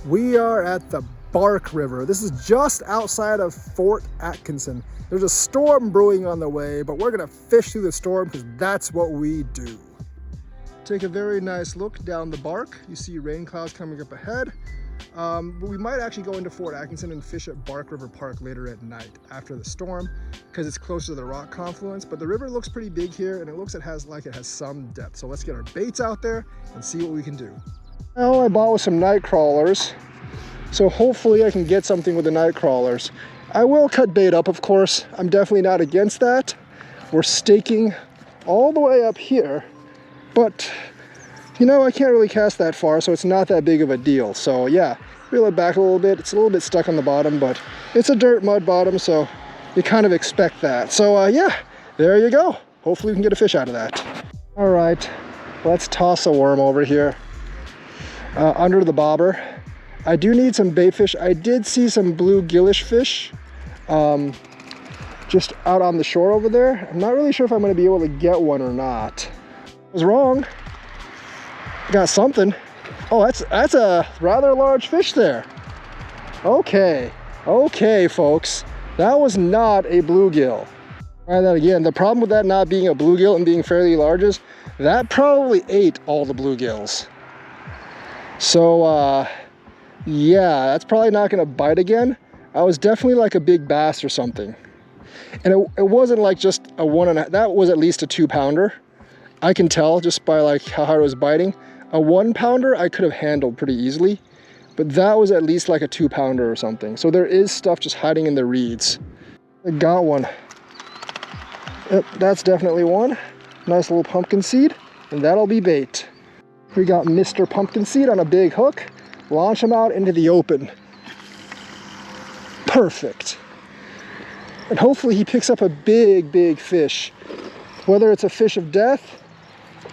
We are at the Bark River. This is just outside of Fort Atkinson. There's a storm brewing on the way, but we're gonna fish through the storm because that's what we do. Take a very nice look down the Bark. You see rain clouds coming up ahead. But we might actually go into Fort Atkinson and fish at Bark River Park later at night after the storm because it's closer to the rock confluence. But the river looks pretty big here and it looks like it has some depth. So let's get our baits out there and see what we can do. Now I bought with some night crawlers, so hopefully I can get something with the night crawlers. I will cut bait up, of course. I'm definitely not against that. We're staking all the way up here, but you know, I can't really cast that far, so it's not that big of a deal. So yeah, reel it back a little bit. It's a little bit stuck on the bottom, but it's a dirt mud bottom, so you kind of expect that. So yeah, there you go. Hopefully we can get a fish out of that. All right, let's toss a worm over here. Under the bobber. I do need some bait fish. I did see some bluegillish fish just out on the shore over there. I'm not really sure if I'm going to be able to get one or not. I was wrong. Got something. Oh, that's a rather large fish there. Okay, folks, that was not a bluegill. Try that again. The problem with that not being a bluegill and being fairly large is that probably ate all the bluegills. So yeah, that's probably not gonna bite again. I was definitely like a big bass or something. And it wasn't like just a 1.5, that was at least a 2-pounder. I can tell just by like how hard it was biting. A 1-pounder I could have handled pretty easily, but that was at least like a 2-pounder or something. So there is stuff just hiding in the reeds. I got one. Yep, that's definitely one. Nice little pumpkin seed, and that'll be bait. We got Mr. Pumpkin Seed on a big hook. Launch him out into the open. Perfect. And hopefully he picks up a big fish. Whether it's a fish of death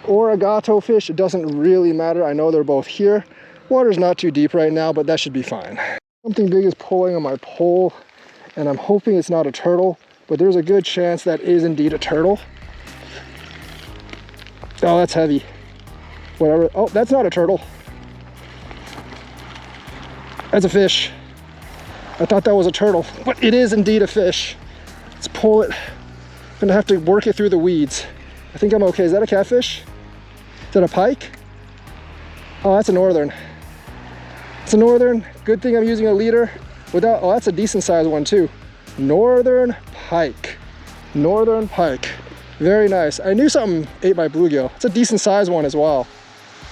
or a gato fish, it doesn't really matter. I know they're both here. Water's not too deep right now, but that should be fine. Something big is pulling on my pole, and I'm hoping it's not a turtle, but there's a good chance that is indeed a turtle. Oh, that's heavy. Whatever. Oh, that's not a turtle. That's a fish. I thought that was a turtle, but it is indeed a fish. Let's pull it. I'm gonna have to work it through the weeds. I think I'm okay. Is that a catfish? Is that a pike? Oh, that's a northern. It's a northern. Good thing I'm using a leader without, oh, that's a decent sized one too. Northern pike. Northern pike. Very nice. I knew something ate my bluegill. It's a decent sized one as well.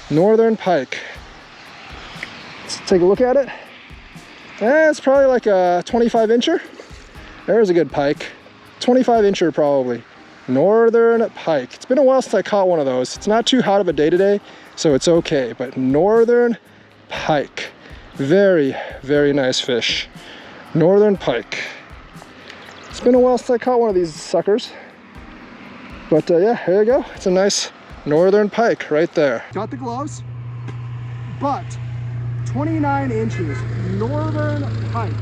Northern pike. Let's take a look at it. It's probably like a 25-incher. There's a good pike. 25-incher probably. Northern pike. It's been a while since I caught one of those. It's not too hot of a day today, so it's okay. But northern pike. Very nice fish. Northern pike. It's been a while since I caught one of these suckers. But yeah, here you go. It's a nice northern pike right there. Got the gloves, but 29 inches, northern pike.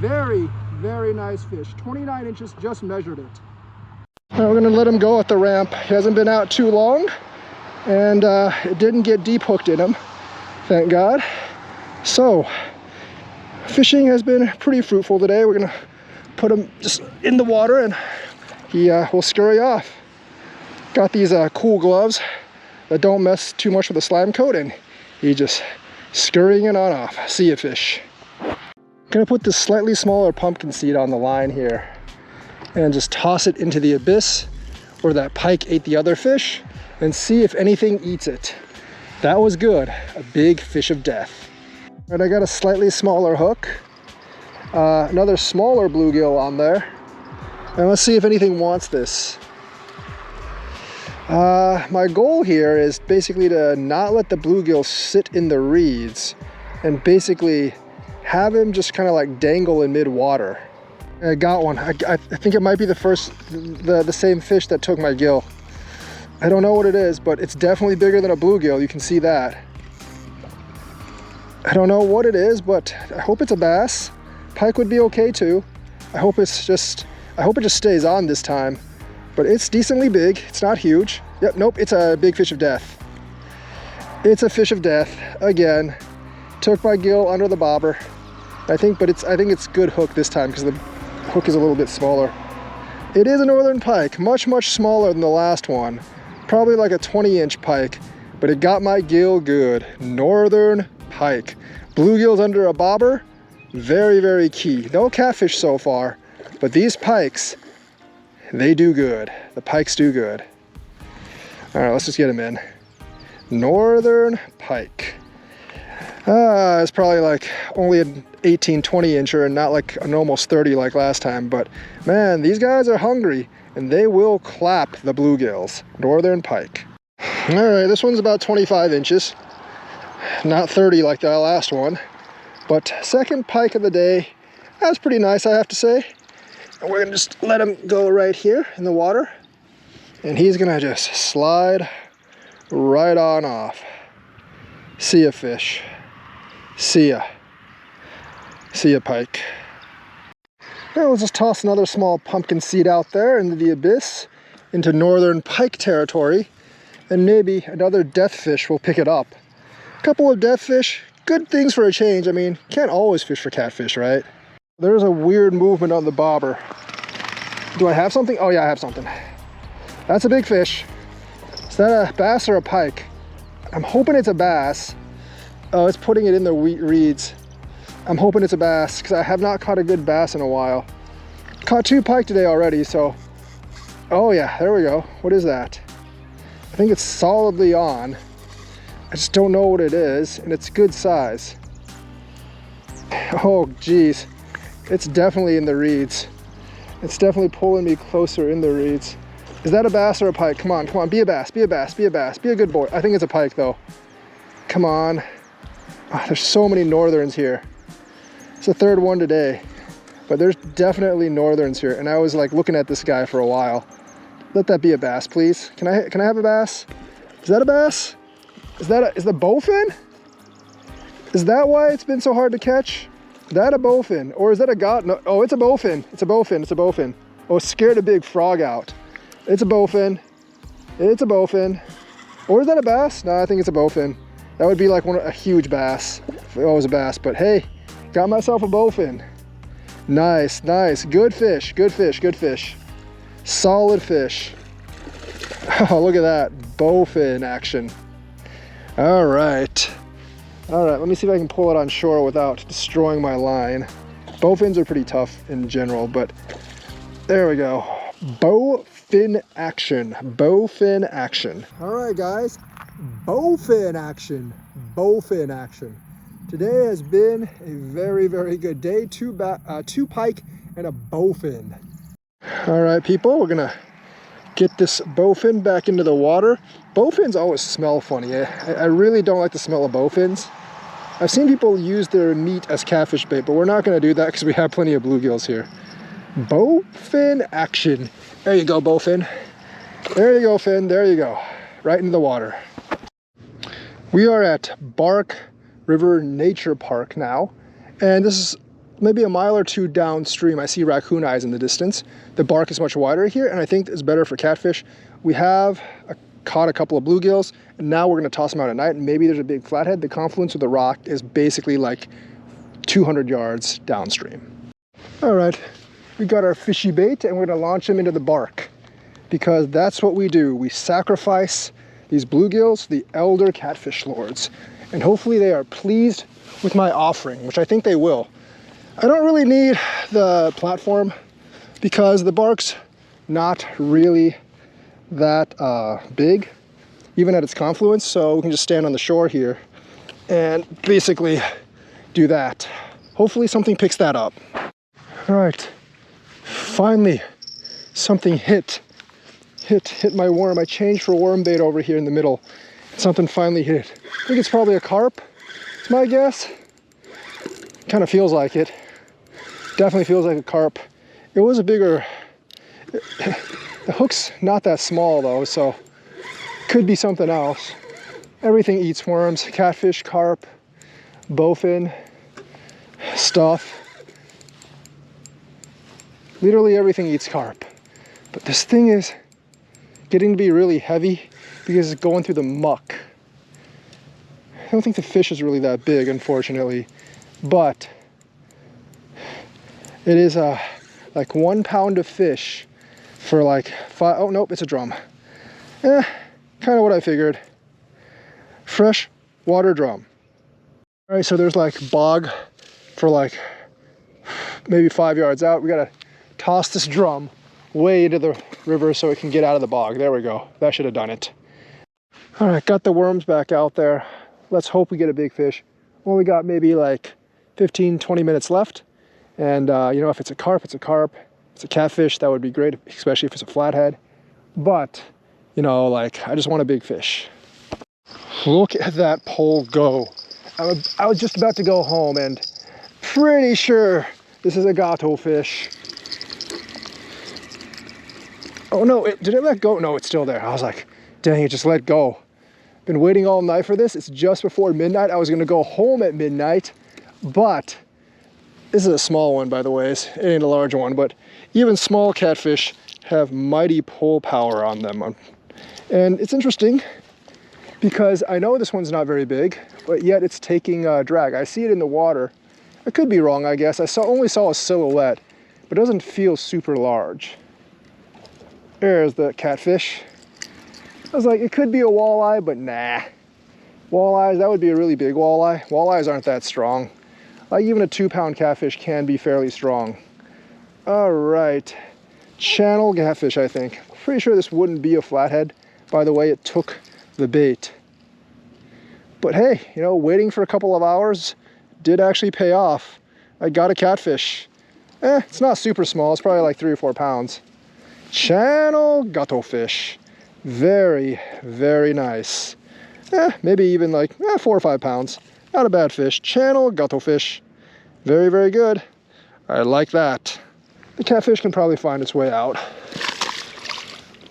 Very nice fish. 29 inches, just measured it. Now we're gonna let him go at the ramp. He hasn't been out too long, and it didn't get deep hooked in him, thank God. So, fishing has been pretty fruitful today. We're gonna put him just in the water and he will scurry off. Got these cool gloves that don't mess too much with the slime coat, and he just scurrying it on off. See ya, fish. Gonna put this slightly smaller pumpkin seed on the line here and just toss it into the abyss where that pike ate the other fish and see if anything eats it. That was good. A big fish of death. And I got a slightly smaller hook. Another smaller bluegill on there. And let's see if anything wants this. My goal here is basically to not let the bluegill sit in the reeds and basically have him just kind of like dangle in mid-water. I got one. I think it might be the same fish that took my gill. I don't know what it is, but it's definitely bigger than a bluegill. You can see that. I don't know what it is, but I hope it's a bass. Pike would be okay too. I hope it just stays on this time. But it's decently big. It's not huge. Yep, nope, it's a big fish of death. It's a fish of death again. Took my gill under the bobber. I think it's good hook this time because the hook is a little bit smaller. It is a northern pike, much smaller than the last one. Probably like a 20-inch pike, but it got my gill good. Northern pike. Bluegills under a bobber, very key. No catfish so far, but these pikes, they do good. The pikes do good. All right, let's just get them in. Northern pike. It's probably like only an 18, 20 incher and not like an almost 30 like last time, but man, these guys are hungry and they will clap the bluegills. Northern pike. All right, this one's about 25 inches. Not 30 like that last one, but second pike of the day. That's pretty nice, I have to say. And we're gonna just let him go right here in the water. And he's gonna just slide right on off. See ya, fish. See ya. See ya, pike. Now let's just toss another small pumpkin seed out there into the abyss, into northern pike territory, and maybe another death fish will pick it up. A couple of death fish, good things for a change. I mean, can't always fish for catfish, right? There's a weird movement on the bobber. Do I have something? Oh yeah, I have something. That's a big fish. Is that a bass or a pike? I'm hoping it's a bass. Oh, it's putting it in the reeds. I'm hoping it's a bass because I have not caught a good bass in a while. Caught 2 pike today already, so. Oh yeah, there we go. What is that? I think it's solidly on. I just don't know what it is, and it's good size. Oh geez, it's definitely in the reeds. It's definitely pulling me closer in the reeds. Is that a bass or a pike? Come on, be a bass, be a bass, be a bass, be a good boy. I think it's a pike though. Come on. Oh, there's so many northerns here. It's the third one today, but there's definitely northerns here. And I was like looking at this guy for a while. Let that be a bass, please. Can I have a bass? Is that a bass? Is the Bowfin? Is that why it's been so hard to catch? Is that a Bowfin? Or is that a god? No, oh, it's a Bowfin. It's a Bowfin. It's a Bowfin. Oh, it scared a big frog out. It's a Bowfin. It's a Bowfin. Or is that a bass? No, I think it's a Bowfin. That would be like a huge bass if it was a bass. But hey, got myself a Bowfin. Nice, nice. Good fish, good fish, good fish. Solid fish. Oh, look at that. Bowfin action. All right. All right, let me see if I can pull it on shore without destroying my line. Bowfins are pretty tough in general, but there we go. Bowfin action. Bowfin action. All right, guys. Bowfin action. Bowfin action. Today has been a very good day. 2 pike and a bowfin. All right, people, we're gonna get this bowfin back into the water. Bowfins always smell funny. I really don't like the smell of bowfins. I've seen people use their meat as catfish bait, but we're not gonna do that because we have plenty of bluegills here. Bowfin action. There you go, bowfin. There you go, Finn. There you go. Right into the water. We are at Bark River Nature Park now, and this is maybe a mile or 2 downstream. I see raccoon eyes in the distance. The bark is much wider here, and I think it's better for catfish. We have caught a couple of bluegills, and now we're going to toss them out at night, and maybe there's a big flathead. The confluence of the rock is basically like 200 yards downstream. All right, we got our fishy bait, and we're going to launch them into the bark, because that's what we do. We sacrifice these bluegills, the elder catfish lords, and hopefully they are pleased with my offering, which I think they will. I don't really need the platform because the bark's not really that big, even at its confluence, so we can just stand on the shore here and basically do that. Hopefully something picks that up. All right, finally something hit my worm. I changed for worm bait over here in the middle. Something finally hit it. I think it's probably a carp, it's my guess. Kind of feels like it. Definitely feels like a carp. It was a bigger, the hook's not that small though, so could be something else. Everything eats worms. Catfish, carp, bowfin, stuff. Literally everything eats carp. But this thing is getting to be really heavy because it's going through the muck. don't think the fish is really that big, unfortunately, but it is like 1 pound of fish for like 5, oh nope, it's a drum. Kind of what I figured. Fresh water drum. All right, so there's like bog for like maybe 5 yards out. We gotta toss this drum way into the river so it can get out of the bog. There we go. That should have done it. All right, got the worms back out there. Let's hope we get a big fish. Only got maybe like 15, 20 minutes left. And you know, if it's a carp, it's a carp. If it's a catfish, that would be great, especially if it's a flathead. But, you know, like, I just want a big fish. Look at that pole go. I was just about to go home and pretty sure this is a gato fish. Oh no, did it let go? No, it's still there. I was like, dang, it just let go. Been waiting all night for this. It's just before midnight. I was gonna go home at midnight, but this is a small one, by the way. It ain't a large one, but even small catfish have mighty pull power on them. And it's interesting because I know this one's not very big, but yet it's taking drag. I see it in the water. I could be wrong, I guess. I only saw a silhouette, but it doesn't feel super large. There's the catfish. I was like, it could be a walleye, but nah. Walleyes, that would be a really big walleye. Walleyes aren't that strong. Like even a 2-pound catfish can be fairly strong. All right, channel catfish, I think. Pretty sure this wouldn't be a flathead by the way it took the bait. But hey, you know, waiting for a couple of hours did actually pay off. I got a catfish. It's not super small. It's probably like 3 or 4 pounds. Channel gato fish. Very, very nice. Maybe even like 4 or 5 pounds. Not a bad fish. Channel gato fish. Very, very good. I like that. The catfish can probably find its way out.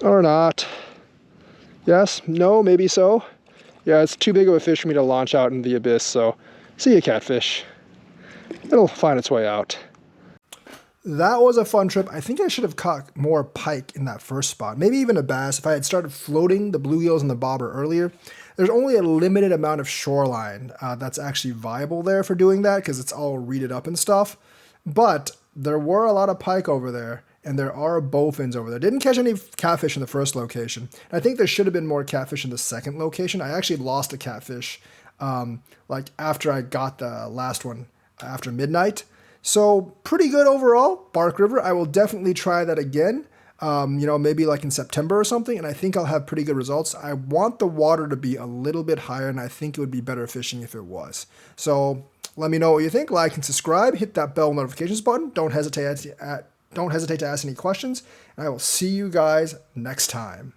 Or not. Yes, no, maybe so. Yeah, it's too big of a fish for me to launch out into the abyss, so see you, catfish. It'll find its way out. That was a fun trip. I think I should have caught more pike in that first spot. Maybe even a bass if I had started floating the bluegills and the bobber earlier. There's only a limited amount of shoreline that's actually viable there for doing that because it's all reeded up and stuff. But there were a lot of pike over there, and there are bowfins over there. Didn't catch any catfish in the first location. I think there should have been more catfish in the second location. I actually lost a catfish like after I got the last one after midnight. So pretty good overall, Bark River. I will definitely try that again, you know, maybe like in September or something, and I think I'll have pretty good results. I want the water to be a little bit higher, and I think it would be better fishing if it was. So let me know what you think. Like and subscribe. Hit that bell notifications button. Don't hesitate to ask any questions, and I will see you guys next time.